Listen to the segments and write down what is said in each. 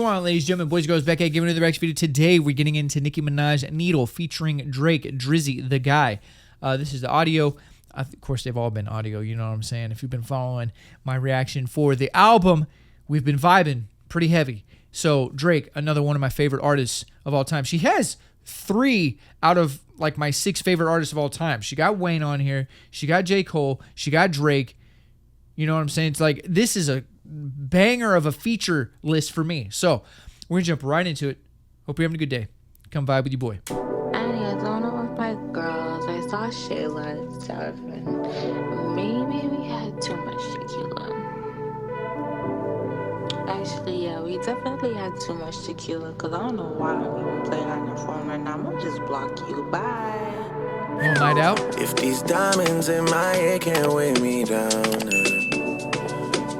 on, ladies and gentlemen, boys and girls, back at giving you the next video. Today, we're getting into Nicki Minaj Needle featuring Drake, Drizzy, the guy. This is the audio. Of course, they've all been audio, you know what I'm saying? If you've been following my reaction for the album, we've been vibing pretty heavy. So, Drake, another one of my favorite artists of all time. She has 3 out of, like, my 6 favorite artists of all time. She got Wayne on here. She got J. Cole. She got Drake. You know what I'm saying? It's like, this is a banger of a feature list for me. So, we're going to jump right into it. Hope you're having a good day. Come vibe with your boy. I don't know with my girls. I saw Shayla and stuff, and maybe we had too much tequila. Actually, yeah, we definitely had too much tequila, because I don't know why I'm even playing on your phone right now. I'm going to just block you. Bye. All night out. If these diamonds in my head can't weigh me down,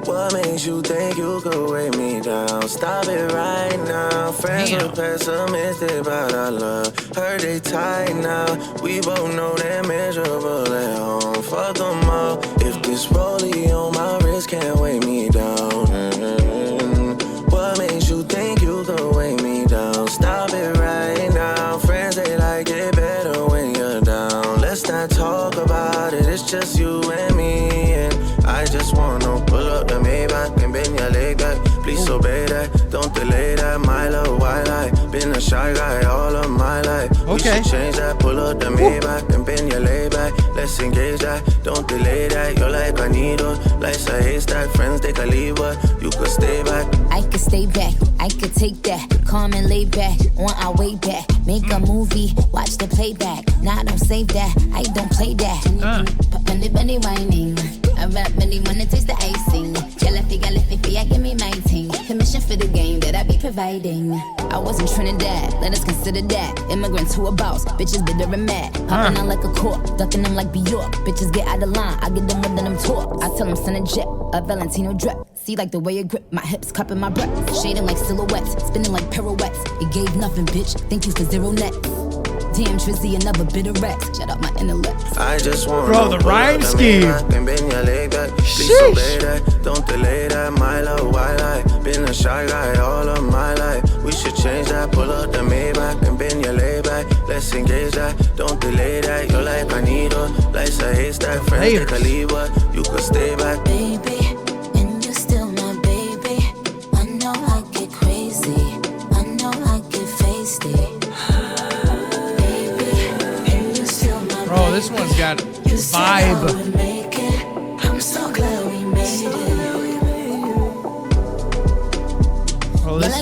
what makes you think you could weigh me down? Stop it right now. Friends are pessimistic about our love. Heard they tight now. We both know they're miserable at home. Fuck them all. If this rollie on my wrist can't weigh me down, what makes you think you could weigh me down? Stop it right now. Friends, they like it better when you're down. Let's not talk about it. It's just you and me. And I just wanna pull up the Maybach and bend your leg back. Please obey that, don't delay that. My love, why lie? Been a shy guy all of my life. We should change that. Pull up the Maybach and bend your leg back. Let's engage that, don't delay that. You're like a needle, life's a haystack. Friends take a leave, but you could stay back. I could stay back, I could take that. Calm and lay back, on our way back. Make a movie, watch the playback. Nah, don't save that, I don't play that. Bunny, bunny whining. I rap really wanna taste the icing. Jalapy, give me my ting. Commission for the game that I be providing. I was in Trinidad, let us consider that. Immigrant to a boss, bitches bitter and mad. Hopping on like a cork, ducking them like Bjork. Bitches get out of line, I get them more than them talk. I tell them send a jet, a Valentino drip. See like the way you grip, my hips cupping my breath. Shading like silhouettes, spinning like pirouettes. It gave nothing, bitch, thank you for 0 net. Damn, Trizzy, another bit of Rex. Shut up my intellect. I just want bro, the rhyme scheme. Sheesh. Don't delay that, my love, why lie? Been a shy guy all of my life. We should change that. Pull up the Maybach and bend your lay back. Let's engage that, don't delay that. You're like a needle, life's a haystack. Friends take a leave, but you could stay back. Baby, and you're still my baby. I know I get crazy. I know I get feisty. Bro, this one's got vibe. I'm so glad we made it. Bro, this...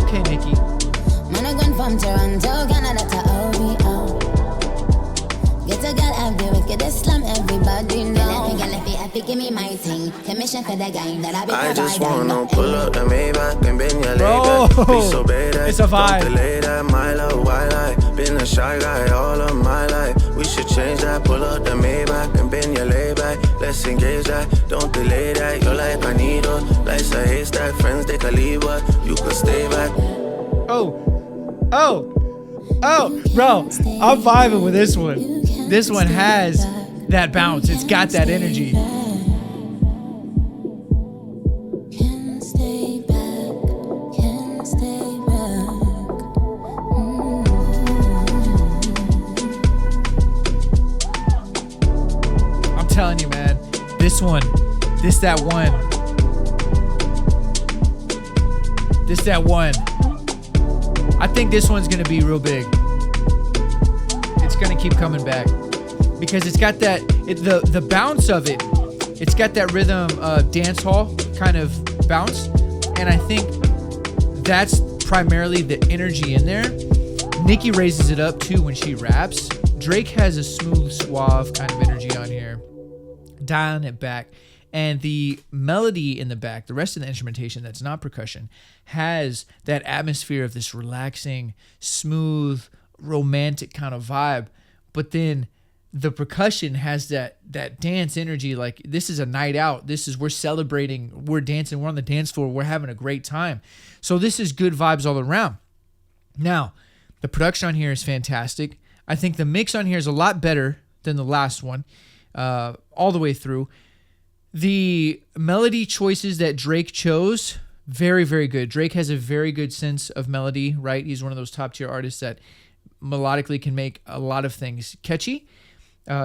Okay, Nicki. Man, I gone from Toronto, Canada to OVO. Get a girl out there, wicked Islam, everybody know. Give me my thing. Commission for the game that I be I just wanna pull up the Maybach and bend your leg back. Please obey that. It's a vibe. Don't delay that, my love, why lie? Been a shy guy all of my life. We should change that. Pull up the Maybach and bend your leg back. Let's engage that, don't delay that. You're like a needle, life's a haystack. Friends take a leave, but you could stay back. Oh, bro, I'm vibing with this one. This one has that bounce. It's got that energy. I'm telling you, man, this that one. I think this one's gonna be real big. It's gonna keep coming back because it's got that the bounce of it. It's got that rhythm, dance hall kind of bounce, and I think that's primarily the energy in there. Nicki raises it up too when she raps. Drake has a smooth, suave kind of energy on here, dialing it back. And the melody in the back, the rest of the instrumentation that's not percussion, has that atmosphere of this relaxing, smooth, romantic kind of vibe. But then the percussion has that dance energy. Like, this is a night out. We're celebrating. We're dancing. We're on the dance floor. We're having a great time. So this is good vibes all around. Now, the production on here is fantastic. I think the mix on here is a lot better than the last one, all the way through. The melody choices that Drake chose, very, very good. Drake has a very good sense of melody, right? He's one of those top tier artists that melodically can make a lot of things catchy.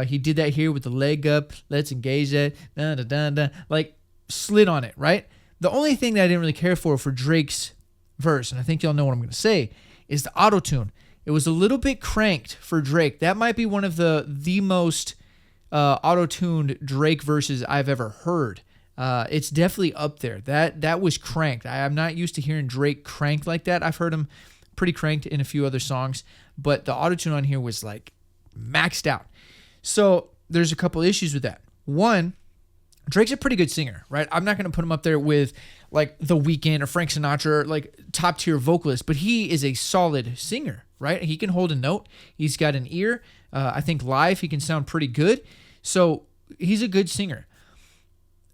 He did that here with the leg up, let's engage that, da, da, da, da, like slid on it, right? The only thing that I didn't really care for Drake's verse, and I think y'all know what I'm going to say, is the auto-tune. It was a little bit cranked for Drake. That might be one of the most auto-tuned Drake verses I've ever heard. It's definitely up there. That was cranked. I'm not used to hearing Drake cranked like that. I've heard him pretty cranked in a few other songs, but the auto-tune on here was like maxed out. So there's a couple issues with that. One, Drake's a pretty good singer, right? I'm not going to put him up there with like The Weeknd or Frank Sinatra, like top tier vocalist, but he is a solid singer, right? He can hold a note. He's got an ear. I think live he can sound pretty good. So he's a good singer.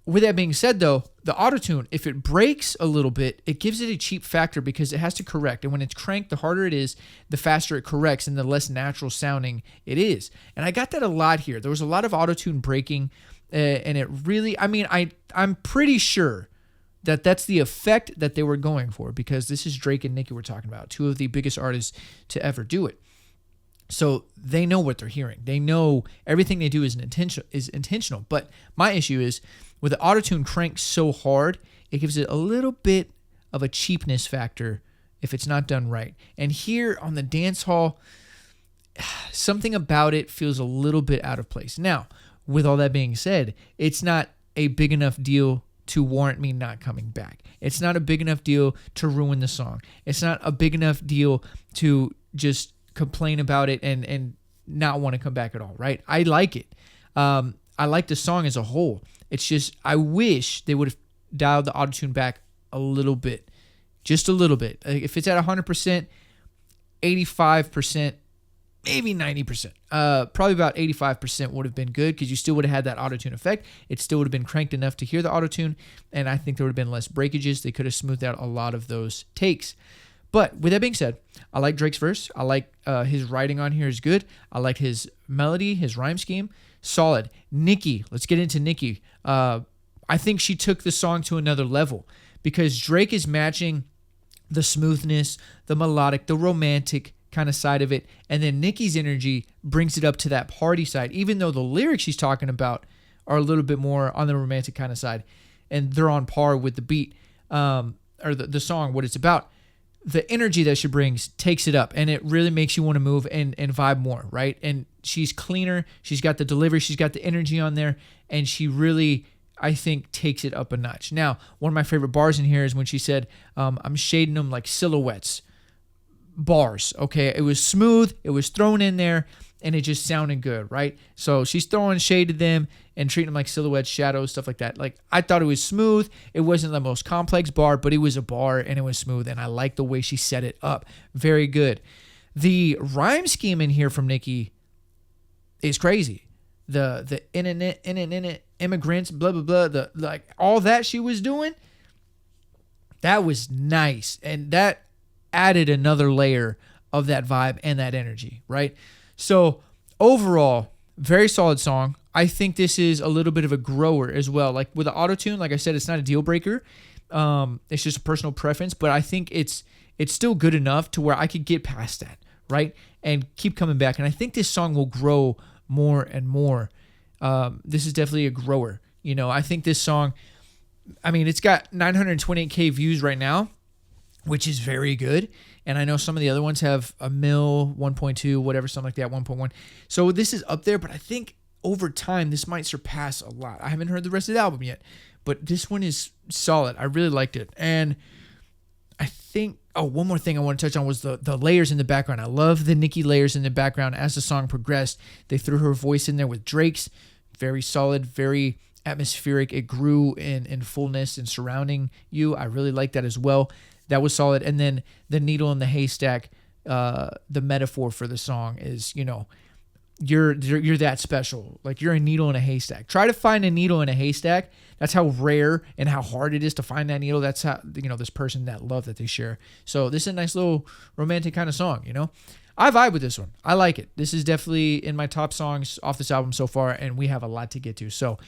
With that being said, though, the autotune, if it breaks a little bit, it gives it a cheap factor because it has to correct. And when it's cranked, the harder it is, the faster it corrects and the less natural sounding it is. And I got that a lot here. There was a lot of autotune breaking, and it really, I'm pretty sure that that's the effect that they were going for because this is Drake and Nicki we're talking about, two of the biggest artists to ever do it. So they know what they're hearing. They know everything they do is intentional. But my issue is with the autotune cranked so hard, it gives it a little bit of a cheapness factor if it's not done right. And here on the dance hall, something about it feels a little bit out of place. Now, with all that being said, it's not a big enough deal to warrant me not coming back. It's not a big enough deal to ruin the song. It's not a big enough deal to just complain about it and not want to come back at all, right? I like it. I like the song as a whole. It's just I wish they would have dialed the autotune back a little bit. Just a little bit. If it's at 100%, 85%, maybe 90%. Probably about 85% would have been good because you still would have had that autotune effect. It still would have been cranked enough to hear the autotune, and I think there would have been less breakages. They could have smoothed out a lot of those takes. But with that being said, I like Drake's verse. I like his writing on here is good. I like his melody, his rhyme scheme, solid. Nicki, let's get into Nicki. I think she took the song to another level because Drake is matching the smoothness, the melodic, the romantic kind of side of it, and then Nicki's energy brings it up to that party side, even though the lyrics she's talking about are a little bit more on the romantic kind of side, and they're on par with the beat or the song, what it's about. The energy that she brings takes it up, and it really makes you want to move and vibe more, right? And she's cleaner. She's got the delivery. She's got the energy on there, and she really, I think, takes it up a notch. Now, one of my favorite bars in here is when she said, I'm shading them like silhouettes. Bars, okay? It was smooth. It was thrown in there, and it just sounded good, right? So she's throwing shade to them and treating them like silhouettes, shadows, stuff like that. Like, I thought it was smooth. It wasn't the most complex bar, but it was a bar, and it was smooth, and I like the way she set it up. Very good. The rhyme scheme in here from Nicki is crazy. The internet, immigrants, blah, blah, blah, the like all that she was doing, that was nice, and that added another layer of that vibe and that energy, right? So overall, very solid song. I think this is a little bit of a grower as well. Like with the autotune, like I said, it's not a deal breaker. It's just a personal preference, but I think it's still good enough to where I could get past that, right? And keep coming back. And I think this song will grow more and more. This is definitely a grower. You know, I think this song, I mean, it's got 928K views right now, which is very good. And I know some of the other ones have a mil, 1.2, whatever, something like that, 1.1. So this is up there, but I think over time, this might surpass a lot. I haven't heard the rest of the album yet, but this one is solid. I really liked it. And I think, one more thing I want to touch on was the layers in the background. I love the Nicki layers in the background as the song progressed. They threw her voice in there with Drake's. Very solid, very atmospheric. It grew in fullness and surrounding you. I really like that as well. That was solid. And then the needle in the haystack, the metaphor for the song is, you know, you're that special. Like you're a needle in a haystack. Try to find a needle in a haystack. That's how rare and how hard it is to find that needle. That's how, you know, this person, that love that they share. So this is a nice little romantic kind of song, you know. I vibe with this one. I like it. This is definitely in my top songs off this album so far, and we have a lot to get to. So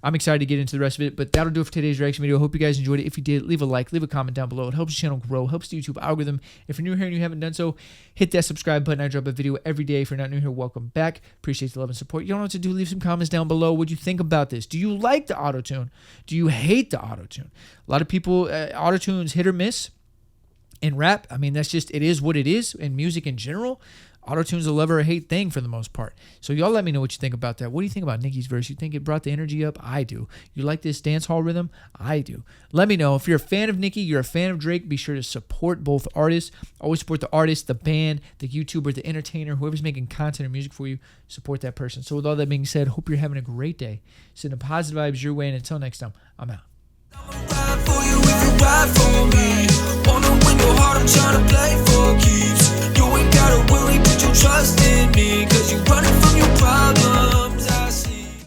I'm excited to get into the rest of it, but that'll do it for today's reaction video. Hope you guys enjoyed it. If you did, leave a like, leave a comment down below. It helps the channel grow, helps the YouTube algorithm. If you're new here and you haven't done so, hit that subscribe button. I drop a video every day. If you're not new here, welcome back. Appreciate the love and support. You don't know what to do. Leave some comments down below. What do you think about this? Do you like the auto-tune? Do you hate the auto-tune? A lot of people, auto-tune's hit or miss. In rap, I mean, that's just, it is what it is. In music in general, auto-tune's a love or a hate thing for the most part. So y'all let me know what you think about that. What do you think about Nicki's verse? You think it brought the energy up? I do. You like this dance hall rhythm? I do. Let me know. If you're a fan of Nicki, you're a fan of Drake, be sure to support both artists. Always support the artist, the band, the YouTuber, the entertainer, whoever's making content or music for you, support that person. So with all that being said, hope you're having a great day. Sending positive vibes your way, and until next time, I'm out. For you if you ride for me. Wanna win your heart, I'm trying to play for keys.